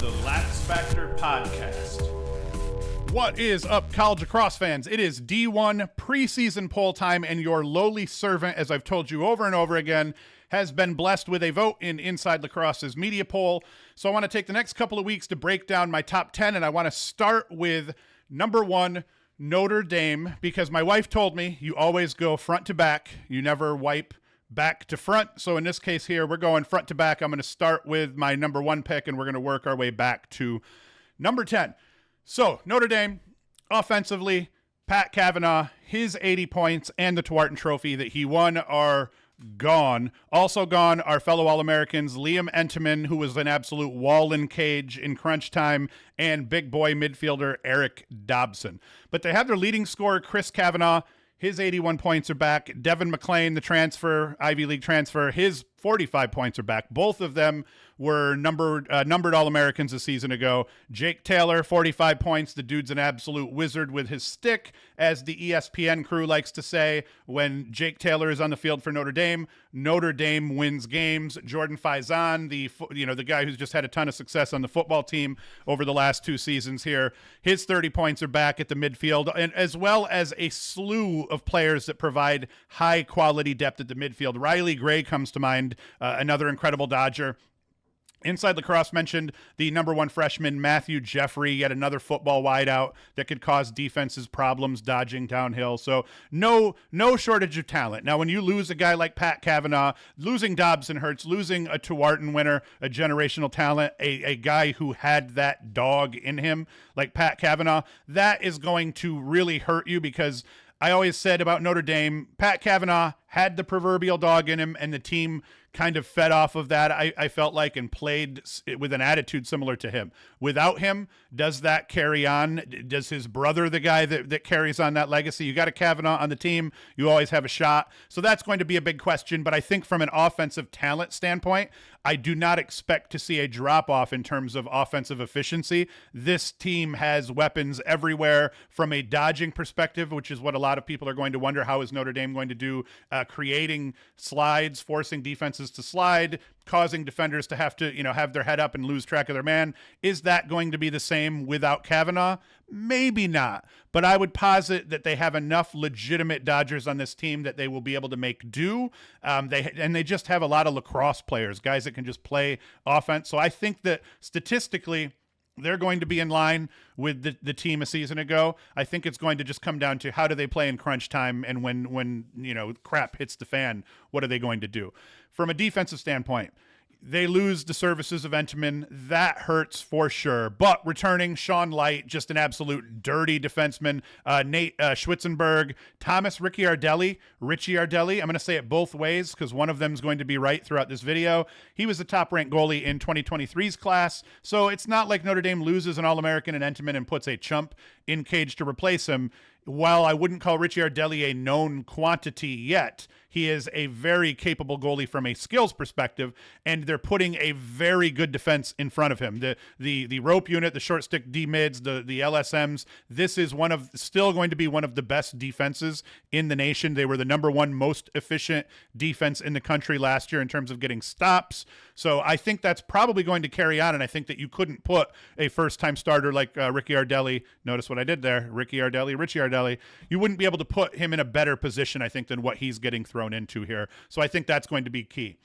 the LaxFactor podcast. What is up, college lacrosse fans? It is D1 preseason poll time, and your lowly servant, as I've told you over and over again, has been blessed with a vote in Inside Lacrosse's media poll. So I want to take the next couple of weeks to break down my top 10, and I want to start with number 1, Notre Dame, because my wife told me you always go front to back. You never wipe back to front. So in this case here, we're going front to back. I'm going to start with my number 1 pick, and we're going to work our way back to number 10. So Notre Dame, offensively, Pat Kavanaugh, his 80 points and the Tewaaraton trophy that he won are gone. Also gone are fellow All-Americans Liam Entenmann, who was an absolute wall in cage in crunch time, and big boy midfielder Eric Dobson. But they have their leading scorer, Chris Kavanaugh. His 81 points are back. Devon McLane, the transfer, Ivy League transfer, his 45 points are back. Both of them were numbered All-Americans a season ago. Jake Taylor, 45 points. The dude's an absolute wizard with his stick, as the ESPN crew likes to say. When Jake Taylor is on the field for Notre Dame wins games. Jordan Faison, the guy who's just had a ton of success on the football team over the last 2 seasons here, his 30 points are back at the midfield, and as well as a slew of players that provide high-quality depth at the midfield. Riley Gray comes to mind, another incredible Dodger. Inside Lacrosse mentioned the number 1 freshman, Matthew Jeffrey, yet another football wideout that could cause defenses problems dodging downhill. So no shortage of talent. Now, when you lose a guy like Pat Kavanaugh, losing Dobson hurts, losing a Tewaaraton winner, a generational talent, a guy who had that dog in him like Pat Kavanaugh, that is going to really hurt you, because I always said about Notre Dame, Pat Kavanaugh had the proverbial dog in him, and the team kind of fed off of that, I felt like, and played with an attitude similar to him. Without him, does that carry on? Does his brother, the guy that carries on that legacy? You got a Kavanaugh on the team, you always have a shot. So that's going to be a big question, but I think from an offensive talent standpoint, I do not expect to see a drop-off in terms of offensive efficiency. This team has weapons everywhere from a dodging perspective, which is what a lot of people are going to wonder, how is Notre Dame going to do, creating slides, forcing defenses to slide, causing defenders to have to, have their head up and lose track of their man. Is that going to be the same without Kavanaugh? Maybe not, but I would posit that they have enough legitimate Dodgers on this team that they will be able to make do. They just have a lot of lacrosse players, guys that can just play offense. So I think that statistically, they're going to be in line with the team a season ago. I think it's going to just come down to how do they play in crunch time, and when crap hits the fan, what are they going to do? From a defensive standpoint, they lose the services of Entenmann. That hurts for sure. But returning, Shawn Lyght, just an absolute dirty defenseman. Nate Schwitzenberg, Thomas Ricciardelli. I'm going to say it both ways because one of them is going to be right throughout this video. He was the top-ranked goalie in 2023's class. So it's not like Notre Dame loses an All-American in Entenmann and puts a chump in cage to replace him. While I wouldn't call Ricciardelli a known quantity yet, he is a very capable goalie from a skills perspective, and they're putting a very good defense in front of him. The rope unit, the short stick D-mids, the LSMs, this is still going to be one of the best defenses in the nation. They were the number 1 most efficient defense in the country last year in terms of getting stops. So I think that's probably going to carry on, and I think that you couldn't put a first-time starter like Ricciardelli, notice what I did there, Ricciardelli, you wouldn't be able to put him in a better position, I think, than what he's getting thrown into here. So I think that's going to be key.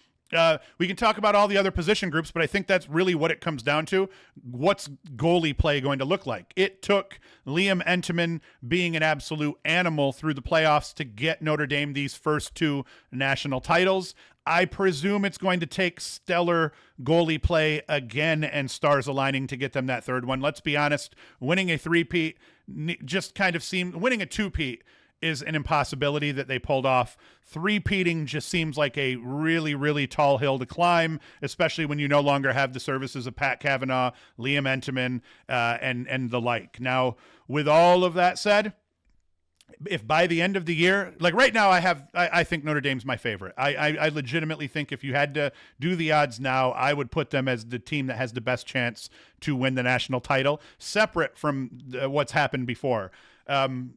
We can talk about all the other position groups, but I think that's really what it comes down to. What's goalie play going to look like? It took Liam Entenmann being an absolute animal through the playoffs to get Notre Dame these first 2 national titles. I presume it's going to take stellar goalie play again and stars aligning to get them that 3rd one. Let's be honest, winning a 3-peat just kind of seemed, winning a 2-peat is an impossibility that they pulled off. 3-peating just seems like a really, really tall hill to climb, especially when you no longer have the services of Pat Kavanaugh, Liam Entenmann, and the like. Now, with all of that said, if by the end of the year, like right now, I think Notre Dame's my favorite. I legitimately think if you had to do the odds now, I would put them as the team that has the best chance to win the national title, separate from what's happened before.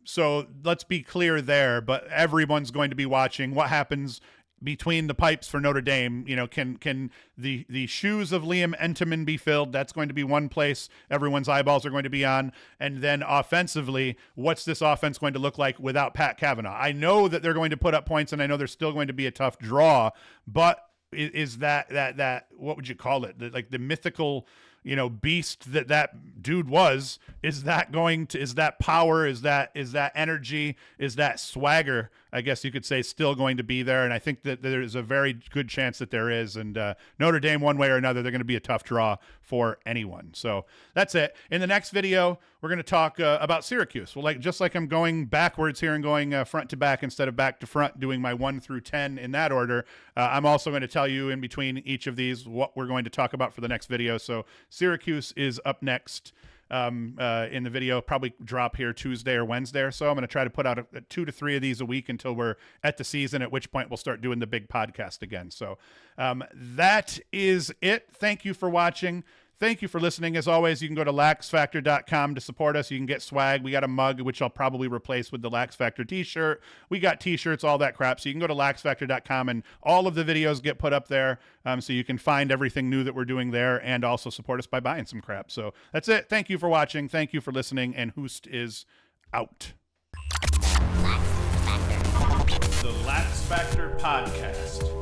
So let's be clear there, but everyone's going to be watching what happens between the pipes for Notre Dame. Can the shoes of Liam Entenmann be filled? That's going to be one place everyone's eyeballs are going to be on. And then offensively, what's this offense going to look like without Pat Kavanaugh? I know that they're going to put up points, and I know there's still going to be a tough draw, but is that what would you call it? Like the mythical, beast that dude was, is that power, is that energy, is that swagger, I guess you could say, still going to be there? And I think that there's a very good chance that there is. And Notre Dame, one way or another, they're going to be a tough draw for anyone. So that's it. In the next video, we're going to talk about Syracuse. Well, just like I'm going backwards here and going front to back instead of back to front, doing my 1 through 10 in that order, I'm also going to tell you in between each of these what we're going to talk about for the next video. So Syracuse is up next in the video, probably drop here Tuesday or Wednesday or so. I'm going to try to put out 2 to 3 of these a week until we're at the season, at which point we'll start doing the big podcast again. So that is it. Thank you for watching. Thank you for listening. As always, you can go to LaxFactor.com to support us. You can get swag. We got a mug, which I'll probably replace with the LaxFactor t-shirt. We got t-shirts, all that crap. So you can go to LaxFactor.com, and all of the videos get put up there. So you can find everything new that we're doing there, and also support us by buying some crap. So that's it. Thank you for watching. Thank you for listening. And Hoost is out. The LaxFactor Podcast.